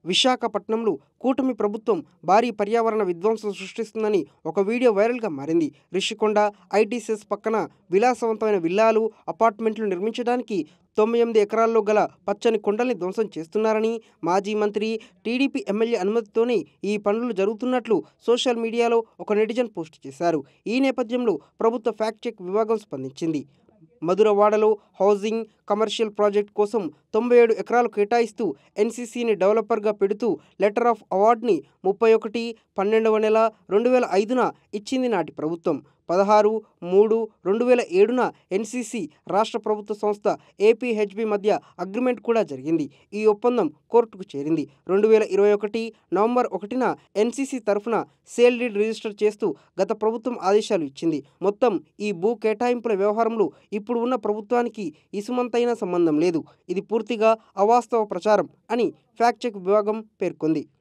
విశాఖపట్నంలో కూటమి ప్రభుత్వం భారీ పర్యావరణ విధ్వంసం సృష్టిస్తుందని ఒక వీడియో వైరల్గా మారింది. రిషికొండ ఐటీ సెస్ పక్కన విలాసవంతమైన విల్లాలు, అపార్ట్మెంట్లు నిర్మించడానికి 98 ఎకరాల్లో గల పచ్చని కొండల్ని ధ్వంసం చేస్తున్నారని, మాజీ మంత్రి, టీడీపీ ఎమ్మెల్యే అనుమతితోనే ఈ పనులు జరుగుతున్నట్లు సోషల్ మీడియాలో ఒక నెటిజన్ పోస్ట్ చేశారు. ఈ నేపథ్యంలో ప్రభుత్వ ఫ్యాక్ట్ చెక్ విభాగం స్పందించింది. మధురవాడలో హౌసింగ్, కమర్షియల్ ప్రాజెక్ట్ కోసం 97 ఎకరాలు కేటాయిస్తూ ఎన్సీసీని డెవలపర్గా పెడుతూ లెటర్ ఆఫ్ అవార్డుని 31/12వ నెల 2005న ఇచ్చింది నాటి ప్రభుత్వం. 16/3/2007న ఎన్సీసీ రాష్ట్ర ప్రభుత్వ సంస్థ ఏపీహెచ్బీ మధ్య అగ్రిమెంట్ కూడా జరిగింది. ఈ ఒప్పందం కోర్టుకు చేరింది. 2021 నవంబర్ 1న ఎన్సీసీ తరఫున సేల్ డీడ్ రిజిస్టర్ చేస్తూ గత ప్రభుత్వం ఆదేశాలు ఇచ్చింది. మొత్తం ఈ భూ కేటాయింపుల వ్యవహారంలో ఇప్పుడు ఉన్న ప్రభుత్వానికి ఇసుమంతైనా సంబంధం లేదు. ఇది పూర్తిగా అవాస్తవ ప్రచారం అని ఫ్యాక్ట్ చెక్ విభాగం పేర్కొంది.